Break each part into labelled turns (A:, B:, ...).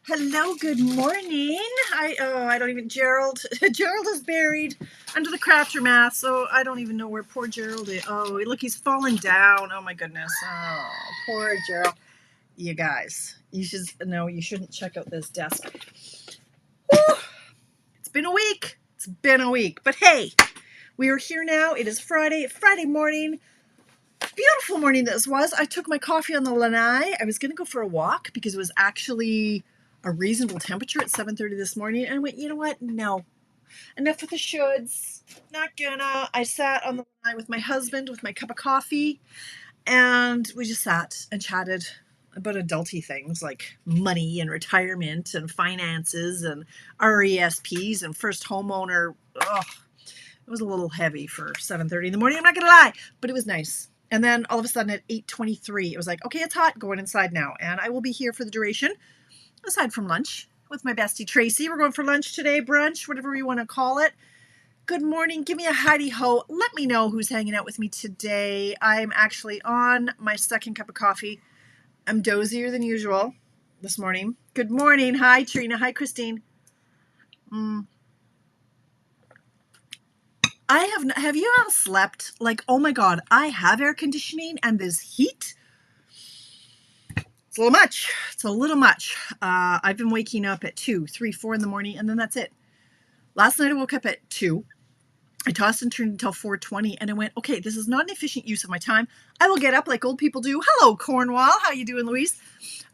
A: Hello, good morning. I don't even, Gerald is buried under the crafter mat, so I don't even know where poor Gerald is. Oh, look, he's falling down. Oh my goodness. Oh, poor Gerald. You guys, you shouldn't check out this desk. Whew. It's been a week. But hey, we are here now. It is Friday morning. Beautiful morning this was. I took my coffee on the lanai. I was going to go for a walk because it was actually a reasonable temperature at 7:30 this morning. And I went, you know what? No. Enough of the shoulds. Not gonna. I sat on the lanai with my husband with my cup of coffee, and we just sat and chatted about adulty things like money and retirement and finances and RESPs and first homeowner. Ugh, it was a little heavy for 7:30 in the morning. I'm not gonna lie, but it was nice. And then all of a sudden at 8:23, it was like, okay, it's hot, going inside now. And I will be here for the duration, aside from lunch, with my bestie Tracy. We're going for lunch today, brunch, whatever you want to call it. Good morning. Give me a hidey ho. Let me know who's hanging out with me today. I'm actually on my second cup of coffee. I'm dozier than usual this morning. Good morning. Hi, Trina. Hi, Christine. Have you all slept? Like, oh my God, I have air conditioning and this heat. It's a little much. I've been waking up at 2, 3, 4 in the morning, and then that's it. Last night I woke up at 2. I tossed and turned until 4:20, and I went, okay, this is not an efficient use of my time. I will get up like old people do. Hello, Cornwall. How you doing, Louise?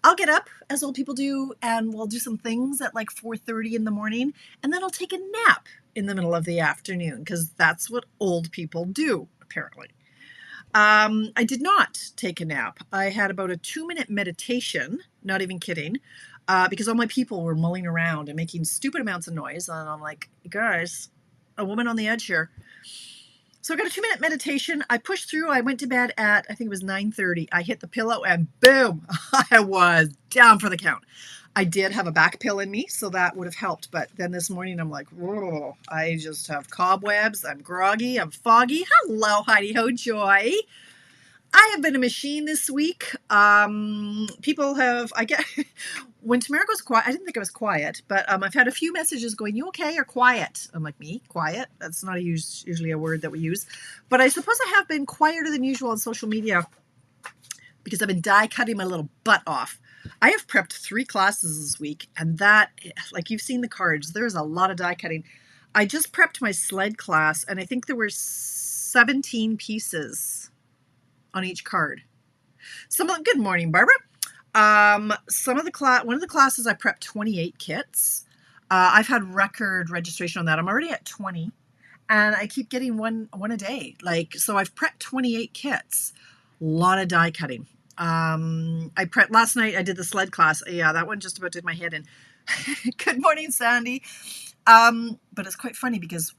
A: I'll get up as old people do, and we'll do some things at like 4:30 in the morning, and then I'll take a nap in the middle of the afternoon, because that's what old people do, apparently. I did not take a nap. I had about a 2-minute meditation, not even kidding, because all my people were mulling around and making stupid amounts of noise. And I'm like, guys, a woman on the edge here. So I got a 2-minute meditation. I pushed through. I went to bed at, I think it was 9:30. I hit the pillow and boom, I was down for the count. I did have a back pill in me, so that would have helped. But then this morning, I'm like, whoa, I just have cobwebs. I'm groggy. I'm foggy. Hello, Heidi Ho Joy. I have been a machine this week. When Tamara goes quiet, I didn't think I was quiet, but I've had a few messages going, you okay or quiet? I'm like, me? Quiet? That's not usually a word that we use. But I suppose I have been quieter than usual on social media because I've been die cutting my little butt off. I have prepped 3 classes this week, and that, like you've seen the cards, there's a lot of die cutting. I just prepped my sled class, and I think there were 17 pieces on each card. Good morning, Barbara. One of the classes I prepped 28 kits. I've had record registration on that. I'm already at 20, and I keep getting one a day. So I've prepped 28 kits. A lot of die cutting. I prepped last night. I did the sled class. Yeah, that one just about did my head in. Good morning, Sandy. But it's quite funny because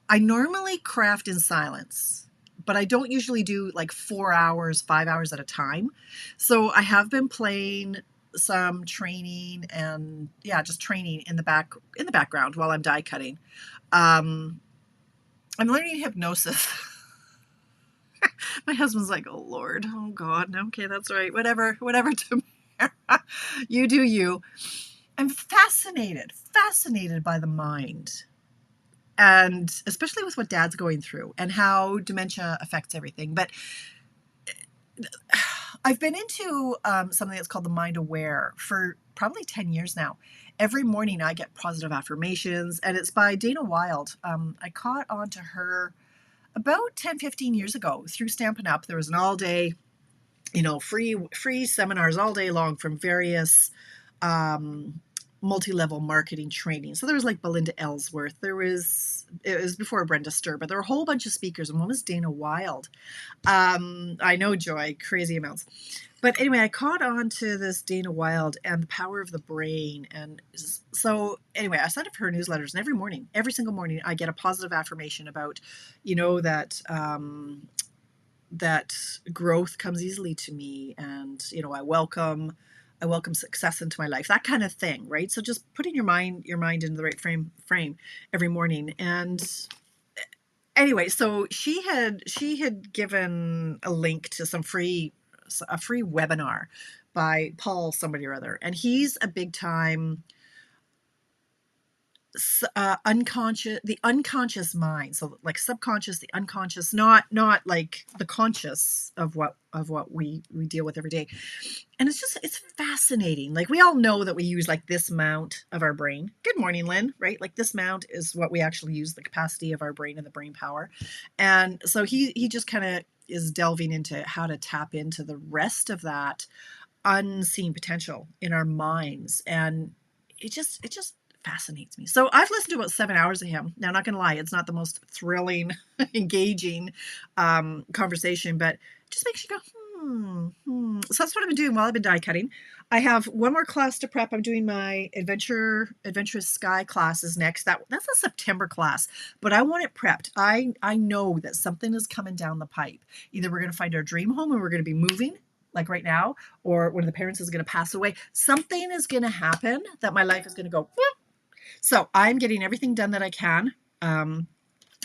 A: I normally craft in silence, but I don't usually do like 4 hours, 5 hours at a time. So I have been playing some training and just training in the background while I'm die cutting. I'm learning hypnosis. My husband's like, oh Lord, oh God, okay, that's right. Whatever, Tamara, you do you. I'm fascinated by the mind. And especially with what Dad's going through and how dementia affects everything. But I've been into something that's called the Mind Aware for probably 10 years now. Every morning I get positive affirmations, and it's by Dana Wilde. I caught on to her about 10, 15 years ago through Stampin' Up. There was an all-day, free seminars all day long from various multi-level marketing training. So there was like Belinda Ellsworth. It was before Brenda Stur, but there were a whole bunch of speakers, and one was Dana Wilde. I know, Joy, crazy amounts. But anyway, I caught on to this Dana Wilde and the power of the brain. And so anyway, I signed up for her newsletters, and every single morning, I get a positive affirmation about, that growth comes easily to me, and I welcome success into my life, that kind of thing, right? So just putting your mind into the right frame every morning. And anyway, so she had given a link to a free webinar by Paul somebody or other, and he's a big time the unconscious mind. So like subconscious, the unconscious, not like the conscious of what we deal with every day. And it's fascinating. Like we all know that we use like this amount of our brain. Good morning, Lynn, right? Like this amount is what we actually use, the capacity of our brain and the brain power. And so he just kind of is delving into how to tap into the rest of that unseen potential in our minds. And it just fascinates me. So I've listened to about 7 hours of him. Now, not going to lie, it's not the most thrilling, engaging conversation, but it just makes you go, So that's what I've been doing while I've been die cutting. I have one more class to prep. I'm doing my Adventurous Sky classes next. That's a September class, but I want it prepped. I know that something is coming down the pipe. Either we're going to find our dream home and we're going to be moving, like right now, or one of the parents is going to pass away. Something is going to happen that my life is going to go, whoop. So I'm getting everything done that I can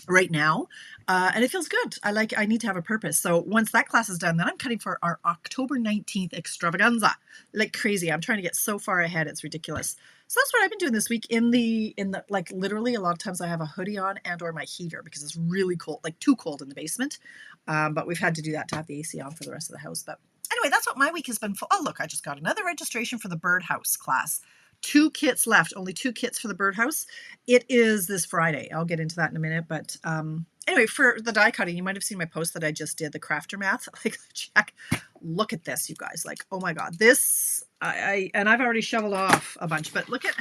A: right now, and it feels good. I need to have a purpose. So once that class is done, then I'm cutting for our October 19th extravaganza like crazy. I'm trying to get so far ahead, it's ridiculous. So that's what I've been doing this week. In the like literally a lot of times I have a hoodie on and or my heater because it's really cold, like too cold in the basement. But we've had to do that to have the AC on for the rest of the house. But anyway, that's what my week has been full. Oh, look, I just got another registration for the birdhouse class. 2 kits left, only 2 kits for the birdhouse. It is this Friday. I'll get into that in a minute. But anyway, for the die cutting, you might have seen my post that I just did, the crafter math. Like, check, look at this, you guys. Like, oh my God, this, and I've already shoveled off a bunch, but look at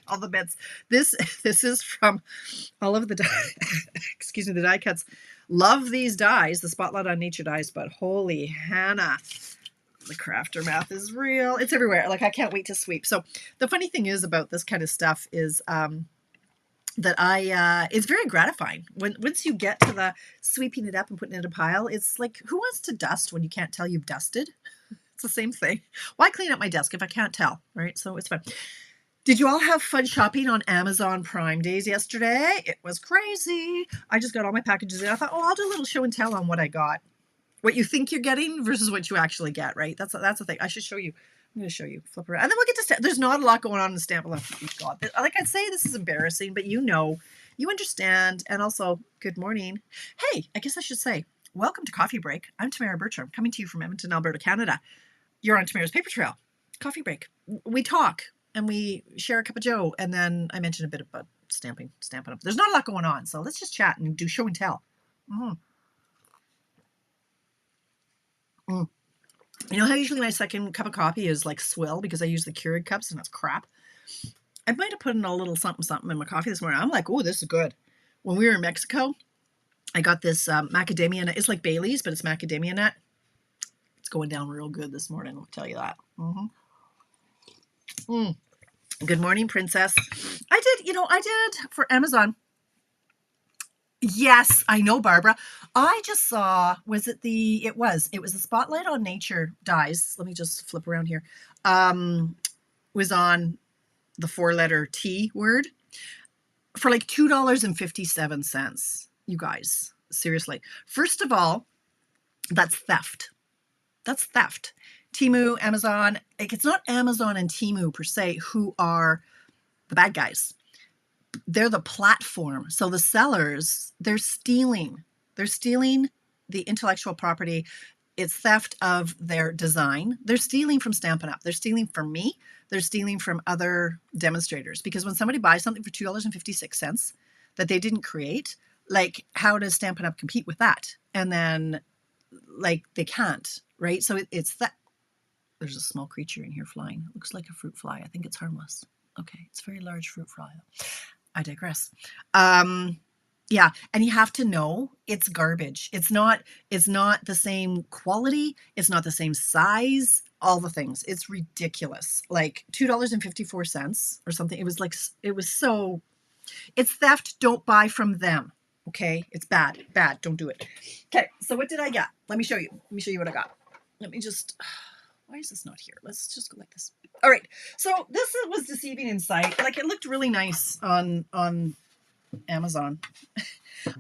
A: all the bits. This is from all of the excuse me, the die cuts. Love these dies, the Spotlight on Nature dies, but holy Hannah, the crafter math is real. It's everywhere. Like, I can't wait to sweep. So the funny thing is about this kind of stuff is that it's very gratifying once you get to the sweeping it up and putting it in a pile. It's like, who wants to dust when you can't tell you've dusted? It's the same thing. Why clean up my desk if I can't tell, right? So it's fun. Did you all have fun shopping on Amazon Prime Days yesterday? It was crazy. I just got all my packages in. I thought, I'll do a little show and tell on what I got. What you think you're getting versus what you actually get, right? That's the thing. I should show you. I'm going to show you. Flip around. And then we'll get to stamp. There's not a lot going on in the stamp. Oh, God. Like I'd say, this is embarrassing, but you understand. And also, good morning. Hey, I guess I should say, welcome to Coffee Break. I'm Tamara Bertram, coming to you from Edmonton, Alberta, Canada. You're on Tamara's Paper Trail. Coffee Break. We talk and we share a cup of joe. And then I mention a bit about stamping up. There's not a lot going on. So let's just chat and do show and tell. You know how usually my second cup of coffee is like swill because I use the Keurig cups and it's crap? I might have put in a little something in my coffee this morning. I'm like, oh, this is good. When we were in Mexico, I got this macadamia nut. It's like Bailey's, but it's macadamia nut. It's going down real good this morning, I'll tell you that. Good morning, Princess. I did for Amazon. Yes, I know, Barbara. I just saw, it was the Spotlight on Nature dies. Let me just flip around here. Was on the 4-letter T word for like $2.57. You guys, seriously. First of all, that's theft. That's theft. Temu, Amazon, like it's not Amazon and Temu per se who are the bad guys. They're the platform. So the sellers, they're stealing the intellectual property. It's theft of their design. They're stealing from Stampin' Up. They're stealing from me. They're stealing from other demonstrators. Because when somebody buys something for $2.56 that they didn't create, like, how does Stampin' Up compete with that? And then, like, they can't, right? So it's that. There's a small creature in here flying. It looks like a fruit fly. I think it's harmless. Okay, it's a very large fruit fly. I digress. Yeah, and you have to know it's garbage. It's not the same quality. It's not the same size. All the things. It's ridiculous. Like $2.54 or something. It's theft. Don't buy from them. Okay, it's bad. Don't do it. Okay, so what did I get? Let me show you. What I got. Let me just. Why is this not here? Let's just go like this. All right. So this was deceiving in sight. Like, it looked really nice on Amazon.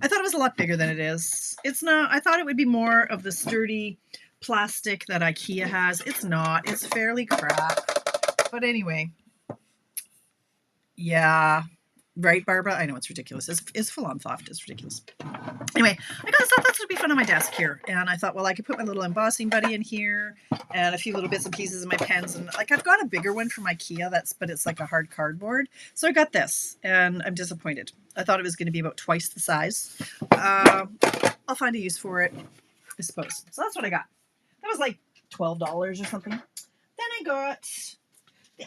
A: I thought it was a lot bigger than it is. It's not. I thought it would be more of the sturdy plastic that IKEA has. It's not. It's fairly crap. But anyway, yeah. Right, Barbara? I know it's ridiculous. It's full on theft. It's ridiculous. Anyway, I thought that's would be fun on my desk here. And I thought, well, I could put my little embossing buddy in here and a few little bits and pieces of my pens. And like, I've got a bigger one from IKEA, but it's like a hard cardboard. So I got this and I'm disappointed. I thought it was going to be about twice the size. I'll find a use for it, I suppose. So that's what I got. That was like $12 or something. Then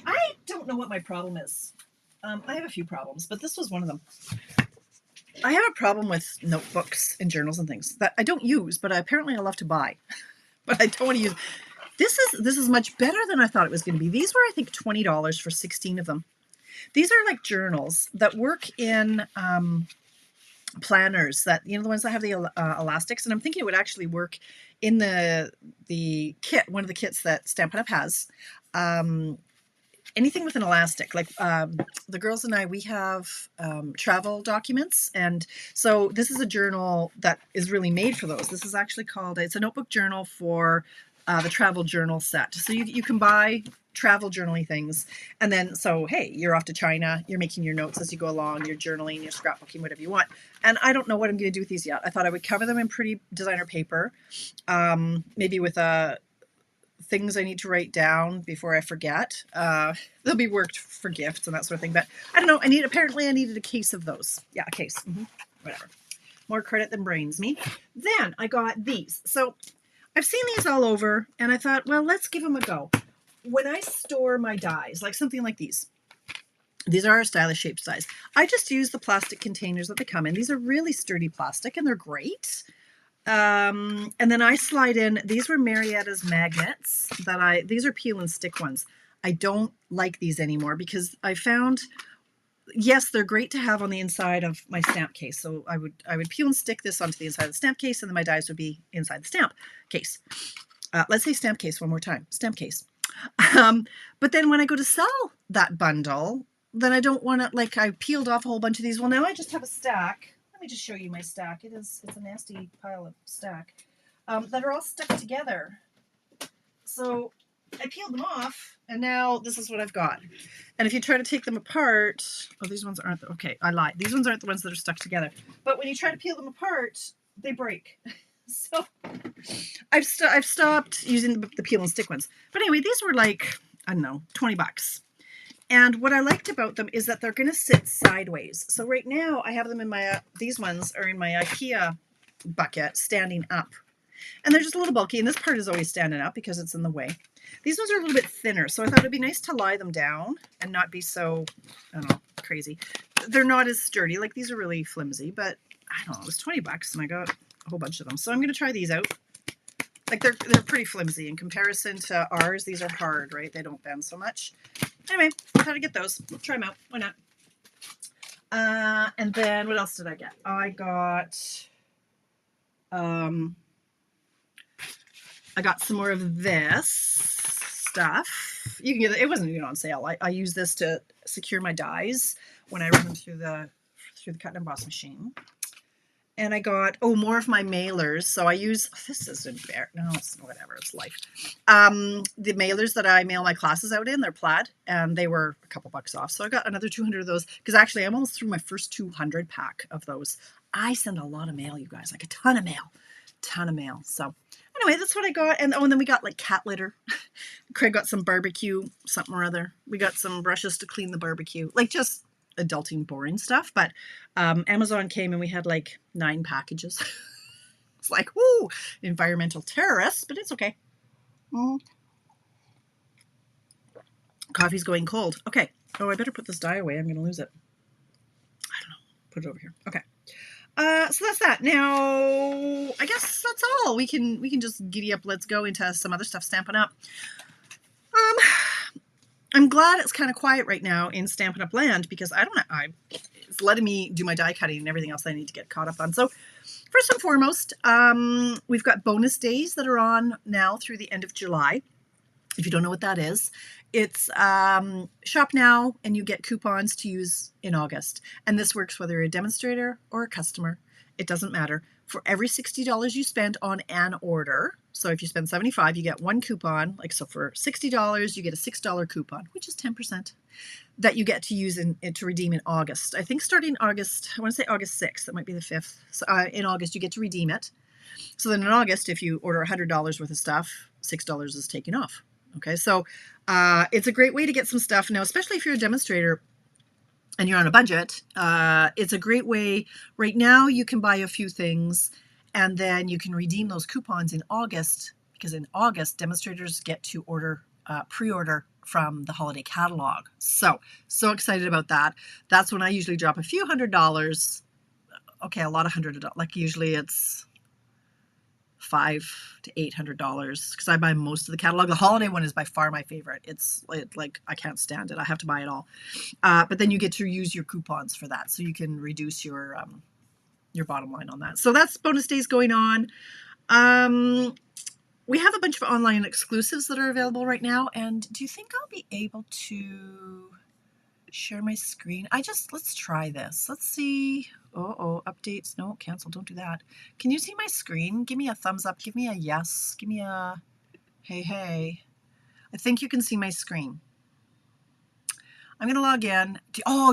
A: I don't know what my problem is. I have a few problems, but this was one of them. I have a problem with notebooks and journals and things that I don't use, but apparently I love to buy. But I don't want to use. This is much better than I thought it was going to be. These were, I think, $20 for 16 of them. These are like journals that work in planners, that, you know, the ones that have the elastics. And I'm thinking it would actually work in the kit, one of the kits that Stampin' Up! Has. Anything with an elastic, like the girls and I, we have travel documents. And so this is a journal that is really made for those. This is actually it's a notebook journal for the travel journal set. So you can buy travel journaling things. And then, so, hey, you're off to China, you're making your notes as you go along, you're journaling, you're scrapbooking, whatever you want. And I don't know what I'm going to do with these yet. I thought I would cover them in pretty designer paper, maybe with things I need to write down before I forget. They'll be worked for gifts and that sort of thing. But I don't know. Apparently I needed a case of those. Yeah, a case. Whatever. More credit than brains, me. Then I got these. So I've seen these all over and I thought, well, let's give them a go. When I store my dies, like something like these are a stylish shape dies. I just use the plastic containers that they come in. These are really sturdy plastic and they're great. And then I slide in, these were Marietta's magnets these are peel and stick ones. I don't like these anymore because I found, yes, they're great to have on the inside of my stamp case. So I would peel and stick this onto the inside of the stamp case and then my dies would be inside the stamp case. Let's say stamp case one more time, stamp case. But then when I go to sell that bundle, then I don't want to, like, I peeled off a whole bunch of these. Well, now I just have a stack. Let me just show you my stack. It's a nasty pile of stack that are all stuck together. So I peeled them off, and now this is what I've got. And if you try to take them apart, oh, these ones aren't, okay, I lied. These ones aren't the ones that are stuck together. But when you try to peel them apart, they break. So I've stopped using the peel and stick ones. But anyway, these were like, I don't know, $20. And what I liked about them is that they're going to sit sideways. So right now I have them in my, these ones are in my IKEA bucket standing up. And they're just a little bulky. And this part is always standing up because it's in the way. These ones are a little bit thinner. So I thought it'd be nice to lie them down and not be so, I don't know, crazy. They're not as sturdy. Like, these are really flimsy, but I don't know, it was $20 and I got a whole bunch of them. So I'm going to try these out. Like, they're pretty flimsy in comparison to ours. These are hard, right? They don't bend so much. Anyway, I thought I'd get those. Try them out. Why not? And then what else did I get? I got some more of this stuff. You can get it. It wasn't even on sale. I use this to secure my dies when I run them through the cut and emboss machine. And I got, more of my mailers. So I use, this is no, it's whatever, it's life. The mailers that I mail my classes out in, they're plaid, and they were a couple bucks off. So I got another 200 of those, because actually I'm almost through my first 200 pack of those. I send a lot of mail, you guys, like a ton of mail. So anyway, that's what I got. And then we got like cat litter. Craig got some barbecue, something or other. We got some brushes to clean the barbecue, like just adulting boring stuff. But Amazon came and we had like 9 packages. It's like, whoo, environmental terrorists, but it's okay. Coffee's going cold. Okay. Oh, I better put this die away. I'm going to lose it. I don't know. Put it over here. Okay. So that's that. Now, I guess that's all. We can just giddy up. Let's go into some other stuff Stampin' Up. I'm glad it's kind of quiet right now in Stampin' Up! Land because I don't know, it's letting me do my die cutting and everything else I need to get caught up on. So first and foremost, we've got bonus days that are on now through the end of July. If you don't know what that is, it's shop now and you get coupons to use in August. And this works whether you're a demonstrator or a customer. It doesn't matter. For every $60 you spend on an order, so if you spend $75, you get one coupon. Like, so for $60, you get a $6 coupon, which is 10%, that you get to use to redeem in August. I think starting August, I want to say August 6th, that might be the 5th. So, in August, you get to redeem it. So then in August, if you order $100 worth of stuff, $6 is taken off. Okay, so it's a great way to get some stuff. Now, especially if you're a demonstrator and you're on a budget, it's a great way. Right now, you can buy a few things and then you can redeem those coupons in August, because in August, demonstrators get to pre-order from the holiday catalog. So excited about that. That's when I usually drop a few $100s. Okay, a lot of $100. Like usually it's $500 to $800 because I buy most of the catalog. The holiday one is by far my favorite. It's like I can't stand it. I have to buy it all. But then you get to use your coupons for that, so you can reduce your bottom line on that. So that's bonus days going on. We have a bunch of online exclusives that are available right now. And do you think I'll be able to share my screen? Let's try this. Let's see. Updates. No, cancel. Don't do that. Can you see my screen? Give me a thumbs up. Give me a yes. Give me a hey. I think you can see my screen. I'm going to log in.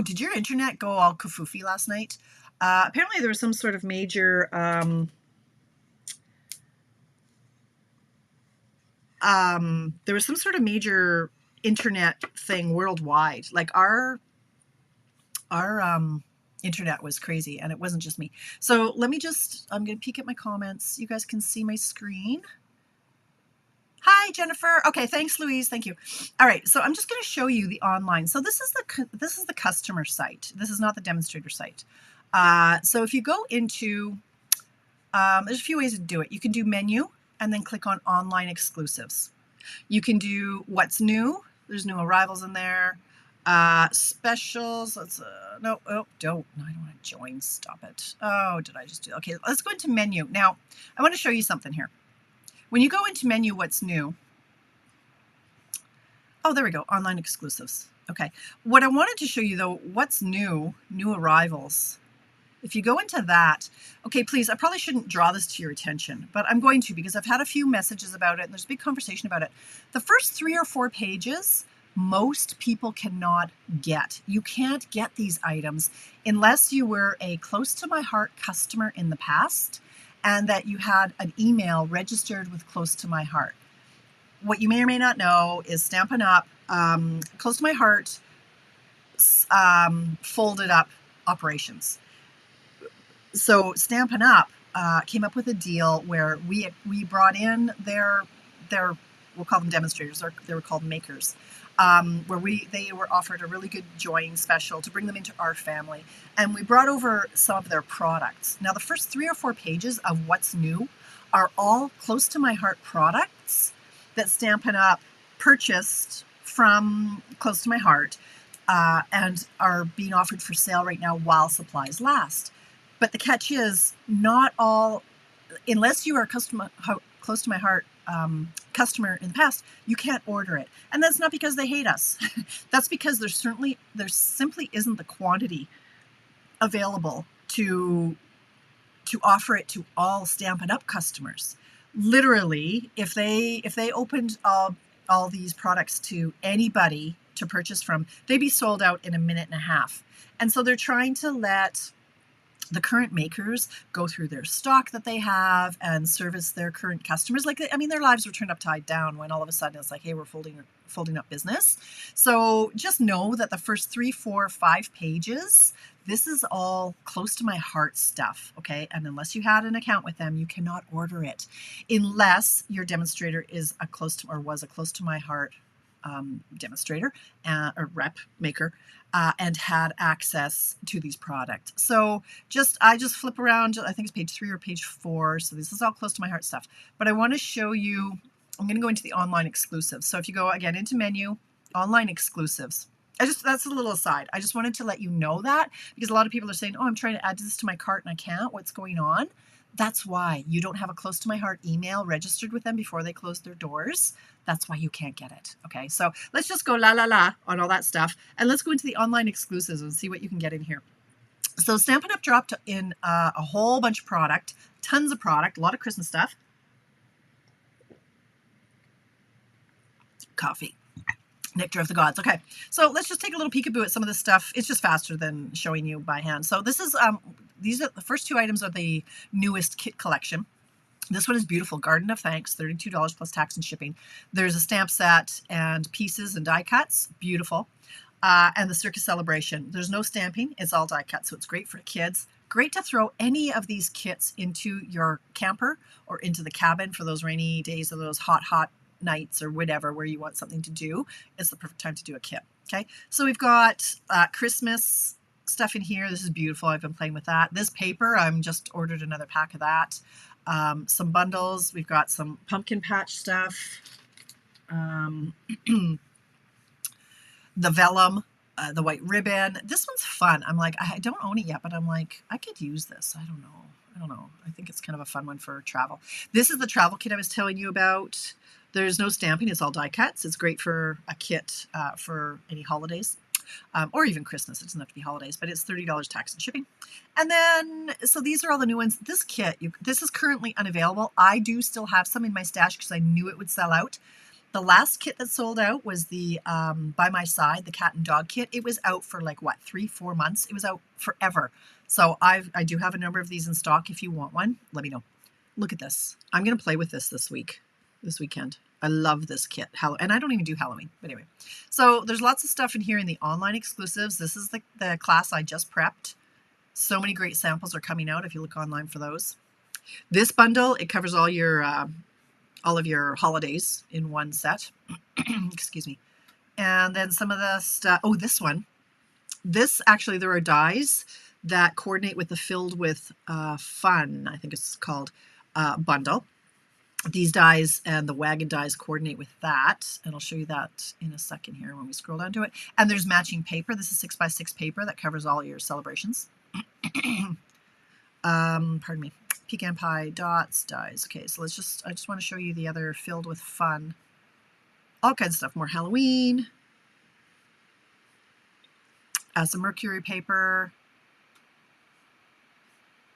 A: Did your internet go all kafoofy last night? Apparently there was some sort of major internet thing worldwide. Like our internet was crazy, and it wasn't just me. So I'm going to peek at my comments. You guys can see my screen. Hi, Jennifer. Okay, thanks, Louise. Thank you. All right, so I'm just going to show you the online. So this is the customer site. This is not the demonstrator site. So if you go into, there's a few ways to do it. You can do menu and then click on online exclusives. You can do what's new. There's new arrivals in there. Specials. Let's I don't want to join. Stop it. Oh, did I just do? Okay, let's go into menu. Now, I want to show you something here. When you go into menu, what's new? Oh, there we go. Online exclusives. Okay. What I wanted to show you though, what's new arrivals. If you go into that, okay, please, I probably shouldn't draw this to your attention, but I'm going to because I've had a few messages about it and there's a big conversation about it. The first 3 or 4 pages, most people cannot get. You can't get these items unless you were a close to my heart customer in the past and that you had an email registered with Close to My Heart. What you may or may not know is Stampin' Up, Close to My Heart folded up operations. So Stampin' Up came up with a deal where we brought in their we'll call them demonstrators, or they were called makers, where they were offered a really good join special to bring them into our family. And we brought over some of their products. Now, the first 3 or 4 pages of what's new are all Close to My Heart products that Stampin' Up purchased from Close to My Heart and are being offered for sale right now while supplies last. But the catch is not all, unless you are a Close to My Heart customer in the past, you can't order it. And that's not because they hate us. That's because there simply isn't the quantity available to offer it to all Stampin' Up customers. Literally, if they opened all these products to anybody to purchase from, they'd be sold out in a minute and a half. And so they're trying to let the current makers go through their stock that they have and service their current customers. Their lives were turned upside down when all of a sudden it's like, hey, we're folding up business. So just know that the first 3, 4, 5 pages, this is all Close to My Heart stuff, okay? And unless you had an account with them, you cannot order it unless your demonstrator is was a Close to My Heart demonstrator or rep maker and had access to these products. So I just flip around. I think it's page 3 or page 4. So this is all Close to My Heart stuff. But I want to show you. I'm going to go into the online exclusives. So if you go again into menu, online exclusives. That's a little aside. I just wanted to let you know that because a lot of people are saying, oh, I'm trying to add this to my cart and I can't. What's going on? That's why you don't have a Close to My Heart email registered with them before they close their doors. That's why you can't get it. Okay, so let's just go la on all that stuff and let's go into the online exclusives and see what you can get in here. So Stampin' Up! Dropped in a whole bunch of product, tons of product, a lot of Christmas stuff. Coffee. Nectar of the Gods. Okay, so let's just take a little peekaboo at some of this stuff. It's just faster than showing you by hand. So this is, these are the first two items are the newest kit collection. This one is beautiful. Garden of Thanks, $32 plus tax and shipping. There's a stamp set and pieces and die cuts. Beautiful. And the Circus Celebration. There's no stamping. It's all die cut, so it's great for kids. Great to throw any of these kits into your camper or into the cabin for those rainy days or those hot nights or whatever where you want something to do. It's the perfect time to do a kit. Okay, so we've got Christmas stuff in here. This is beautiful. I've been playing with that. This paper, I'm just ordered another pack of that. Some bundles. We've got some pumpkin patch stuff. The vellum, the white ribbon. This one's fun. I'm like, I don't own it yet, but I'm like, I could use this. I don't know. I think it's kind of a fun one for travel. This is the travel kit I was telling you about. There's no stamping. It's all die cuts. It's great for a kit for any holidays. Or even Christmas. It doesn't have to be holidays, but it's $30 tax and shipping. And then, so these are all the new ones. This kit, this is currently unavailable. I do still have some in my stash because I knew it would sell out. The last kit that sold out was the By My Side, the cat and dog kit. It was out for like, what, 3-4 months? It was out forever. So I do have a number of these in stock. If you want one, let me know. Look at this. I'm going to play with this weekend. I love this kit. And I don't even do Halloween. But anyway, so there's lots of stuff in here in the online exclusives. This is the class I just prepped. So many great samples are coming out if you look online for those. This bundle, it covers all of your holidays in one set. Excuse me. And then some of the stuff. Oh, this one. This actually, there are dies that coordinate with the Filled with Fun, I think it's called, bundle. These dies and the wagon dies coordinate with that. And I'll show you that in a second here when we scroll down to it. And there's matching paper. This is 6x6 paper that covers all your celebrations. Pardon me. Pecan pie, dots, dies. Okay, so I just want to show you the other Filled with Fun. All kinds of stuff. More Halloween. Some mercury paper.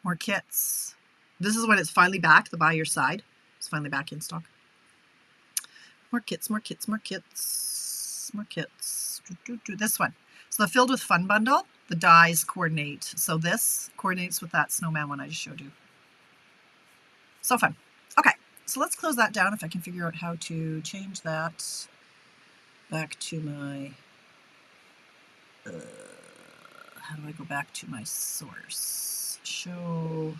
A: More kits. This is when it's finally back, the By Your Side. It's finally back in stock. More kits, more kits, more kits, more kits. This one. So the Filled with Fun bundle, the dies coordinate. So this coordinates with that snowman one I just showed you. So fun. Okay, so let's close that down if I can figure out how to change that back to my, how do I go back to my source? Show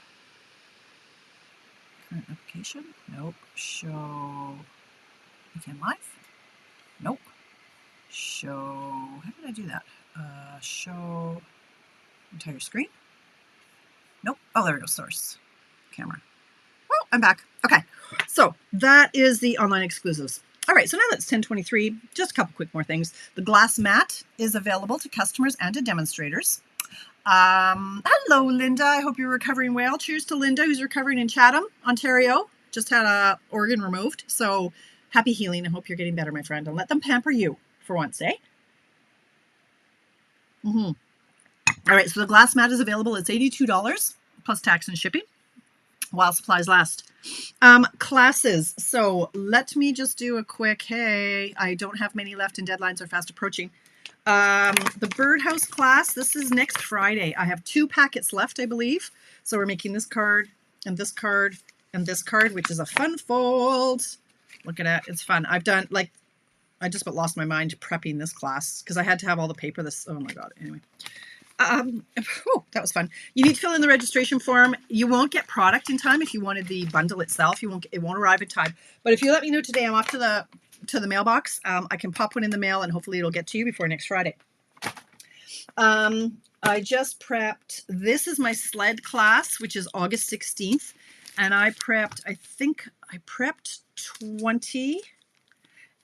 A: current application? Nope. Show Weekend Live? Nope. Show, how did I do that? Show entire screen? Nope. Oh, there we go, source. Camera. Oh, I'm back. Okay, so that is the online exclusives. All right, so now that's 10:23. Just a couple quick more things. The glass mat is available to customers and to demonstrators. Hello, Linda. I hope you're recovering well. Cheers to Linda, who's recovering in Chatham, Ontario. Just had a organ removed, so happy healing. I hope you're getting better, my friend. And let them pamper you for once, eh? All right, so the glass mat is available. It's $82 plus tax and shipping while supplies last. Classes. So let me just do a quick, hey, I don't have many left and deadlines are fast approaching. The birdhouse class, this is next Friday. I have 2 packets left, I believe. So we're making this card and this card and this card, which is a fun fold. Look at it. It's fun. I've done, like, I just about lost my mind prepping this class because I had to have all the paper. Oh my God. Anyway. Oh, that was fun. You need to fill in the registration form. You won't get product in time if you wanted the bundle itself. It won't arrive in time. But if you let me know today, I'm off to the mailbox. I can pop one in the mail and hopefully it'll get to you before next Friday. I just prepped, this is my sled class, which is August 16th. And I think I prepped 20.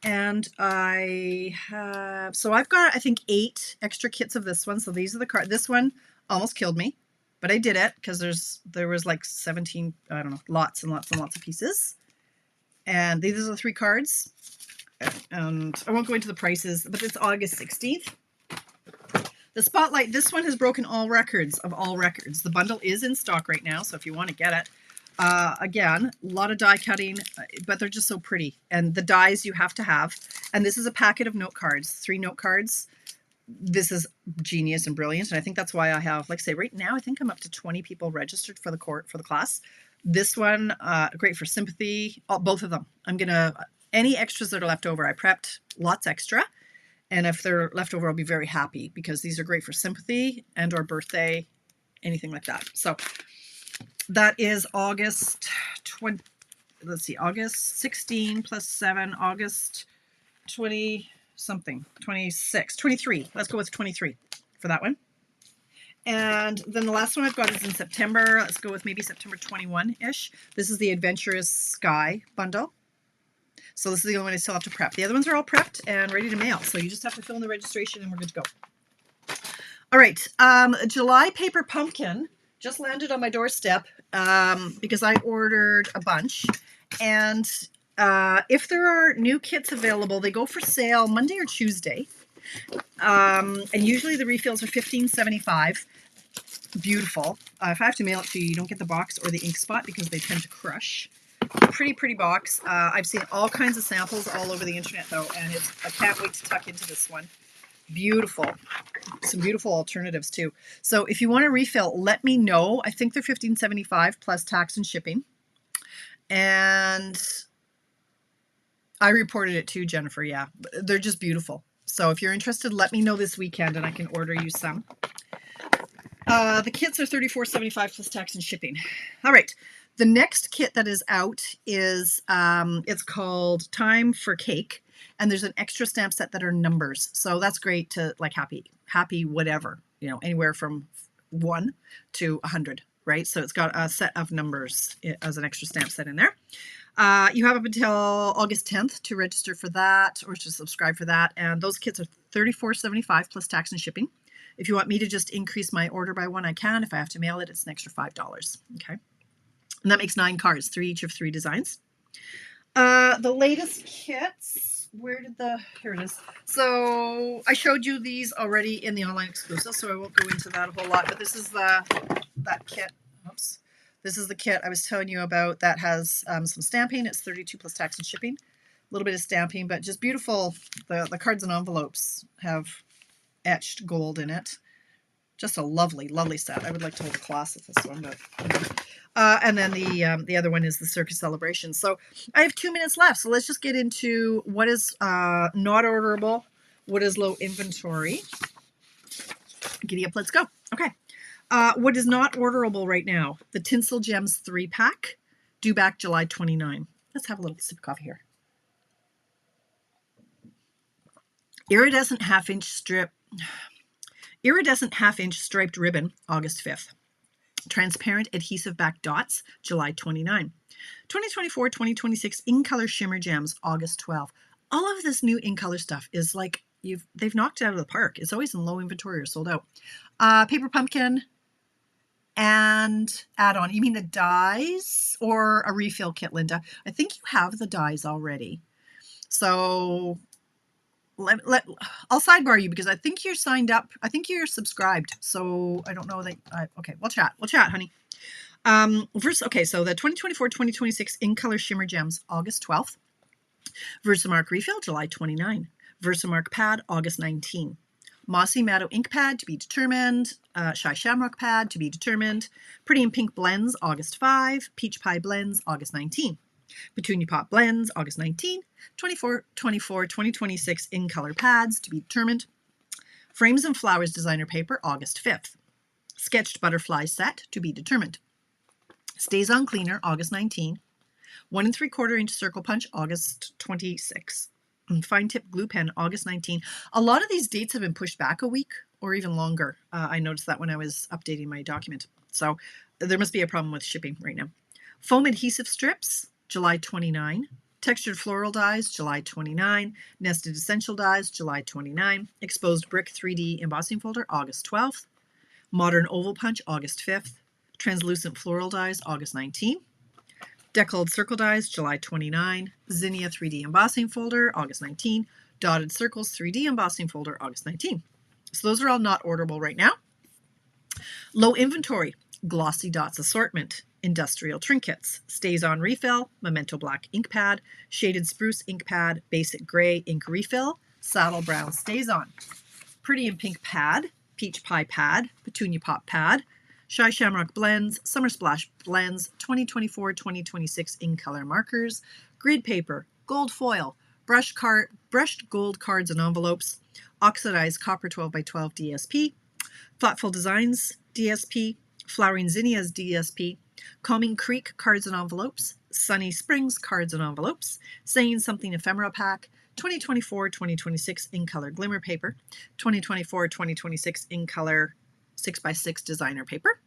A: And I have, so I've got, I think 8 extra kits of this one. So these are the cards. This one almost killed me, but I did it because there was like 17, I don't know, lots and lots and lots of pieces. And these are the 3 cards. And I won't go into the prices, but it's August 16th. The Spotlight, this one has broken all records of all records. The bundle is in stock right now, so if you want to get it. Again, a lot of die cutting, but they're just so pretty. And the dies you have to have. And this is a packet of note cards, 3 note cards. This is genius and brilliant. And I think that's why I have, like I say, right now, I think I'm up to 20 people registered for the class. This one, great for sympathy, both of them. Any extras that are left over, I prepped lots extra. And if they're left over, I'll be very happy because these are great for sympathy and or birthday, anything like that. So that is August 20, let's see, August 16 plus 7, August 20 something, 26, 23. Let's go with 23 for that one. And then the last one I've got is in September. Let's go with maybe September 21-ish. This is the Adventurous Sky bundle. So this is the only one I still have to prep. The other ones are all prepped and ready to mail. So you just have to fill in the registration and we're good to go. All right. July Paper Pumpkin just landed on my doorstep because I ordered a bunch. And if there are new kits available, they go for sale Monday or Tuesday. And usually the refills are $15.75. Beautiful. If I have to mail it to you, you don't get the box or the ink spot because they tend to crush. Pretty box. I've seen all kinds of samples all over the internet though, and I can't wait to tuck into this one. Beautiful. Some beautiful alternatives too. So if you want to refill, let me know. I think they're $15.75 plus tax and shipping. And I reported it too, Jennifer. Yeah, they're just beautiful. So if you're interested, let me know this weekend and I can order you some. The kits are $34.75 plus tax and shipping. All right. The next kit that is out is, it's called Time for Cake. And there's an extra stamp set that are numbers. So that's great to like happy whatever, anywhere from 1 to 100, right? So it's got a set of numbers as an extra stamp set in there. You have up until August 10th to register for that or to subscribe for that. And those kits are $34.75 plus tax and shipping. If you want me to just increase my order by 1, I can. If I have to mail it, it's an extra $5. Okay. And that makes 9 cards, 3 each of 3 designs. The latest kits, here it is. So I showed you these already in the online exclusive, so I won't go into that a whole lot, but this is that kit. Oops. This is the kit I was telling you about that has some stamping. It's $32 plus tax and shipping. A little bit of stamping, but just beautiful. The cards and envelopes have etched gold in it. Just a lovely, lovely set. I would like to hold a class with this one, but and then the other one is the Circus Celebration. So I have 2 minutes left. So let's just get into what is not orderable, what is low inventory. Giddy up, let's go. Okay. What is not orderable right now? The Tinsel Gems 3-pack, due back July 29. Let's have a little sip of coffee here. Iridescent half-inch striped ribbon, August 5th. Transparent adhesive back dots, July 29. 2024-2026 in color shimmer gems, August 12. All of this new in color stuff is like they've knocked it out of the park. It's always in low inventory or sold out. Paper pumpkin and add-on. You mean the dies or a refill kit, Linda? I think you have the dies already. So I'll sidebar you because I think you're signed up. I think you're subscribed. So I don't know that. Okay, we'll chat. We'll chat, honey. Okay, so the 2024-2026 in color shimmer gems, August 12th. Versamark refill, July 29. Versamark pad, August 19. Mossy Meadow ink pad to be determined. Shy Shamrock pad to be determined. Pretty in Pink blends, August 5. Peach Pie blends, August 19. Petunia Pop blends, August 19. 2024-2026 in color pads to be determined. Frames and Flowers designer paper, August 5th. Sketched butterfly set to be determined. Stays on cleaner, August 19. 1 3/4 inch circle punch, August 26. Fine tip glue pen, August 19. A lot of these dates have been pushed back a week or even longer. I noticed that when I was updating my document. So there must be a problem with shipping right now. Foam adhesive strips, July 29. Textured floral dies, July 29. Nested essential dies, July 29. Exposed brick 3D embossing folder, August 12th. Modern oval punch, August 5th. Translucent floral dies, August 19. Deckled circle dies, July 29. Zinnia 3D embossing folder, August 19. Dotted circles 3D embossing folder, August 19. So those are all not orderable right now. Low inventory, glossy dots assortment, industrial trinkets, stays on refill, memento black ink pad, shaded spruce ink pad, basic gray ink refill, saddle brown stays on, pretty and pink pad, peach pie pad, petunia pop pad, shy shamrock blends, summer splash blends, 2024-2026 in color markers, grid paper, gold foil, brushed gold cards and envelopes, oxidized copper 12x12 DSP, Thoughtful Designs DSP, Flowering Zinnias DSP, Calming Creek cards and envelopes, Sunny Springs cards and envelopes, Saying Something ephemera pack, 2024-2026 in color glimmer paper, 2024-2026 in color 6x6 designer paper,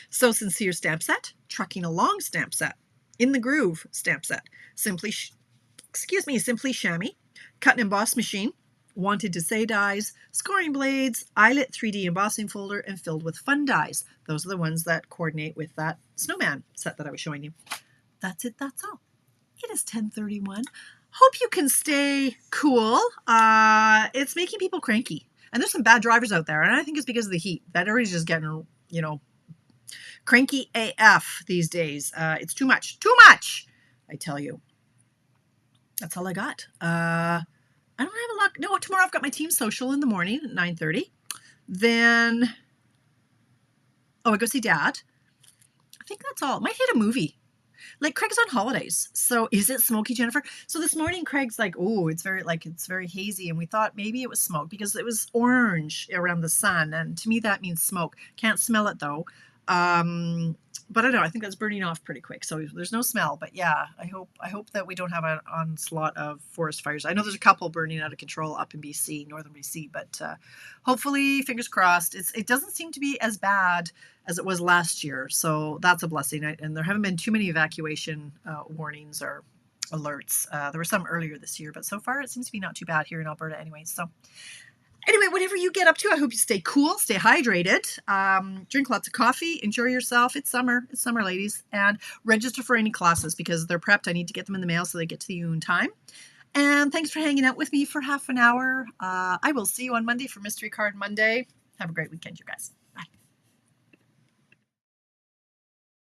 A: So Sincere stamp set, Trucking Along stamp set, In the Groove stamp set, Simply Chamois, Cut and Emboss machine, Wanted to Say dies, scoring blades, eyelet 3D embossing folder, and filled with fun dies. Those are the ones that coordinate with that snowman set that I was showing you. That's it. That's all. It is 10:31. Hope you can stay cool. It's making people cranky. And there's some bad drivers out there. And I think it's because of the heat. That everybody's just getting, cranky AF these days. It's too much. Too much, I tell you. That's all I got. I don't have a lot. No, tomorrow I've got my team social in the morning at 9:30. Then, I go see Dad. I think that's all. Might hit a movie. Like Craig's on holidays. So is it smoky, Jennifer? So this morning Craig's like, oh, it's very hazy. And we thought maybe it was smoke because it was orange around the sun. And to me, that means smoke. Can't smell it though. But I don't know. I think that's burning off pretty quick. So there's no smell. But yeah, I hope that we don't have an onslaught of forest fires. I know there's a couple burning out of control up in BC, northern BC, but hopefully, fingers crossed. It doesn't seem to be as bad as it was last year. So that's a blessing. And there haven't been too many evacuation warnings or alerts. There were some earlier this year, but so far it seems to be not too bad here in Alberta anyway. So anyway, whatever you get up to, I hope you stay cool, stay hydrated, drink lots of coffee, enjoy yourself. It's summer, ladies, and register for any classes because they're prepped. I need to get them in the mail so they get to you in time. And thanks for hanging out with me for half an hour. I will see you on Monday for Mystery Card Monday. Have a great weekend, you guys.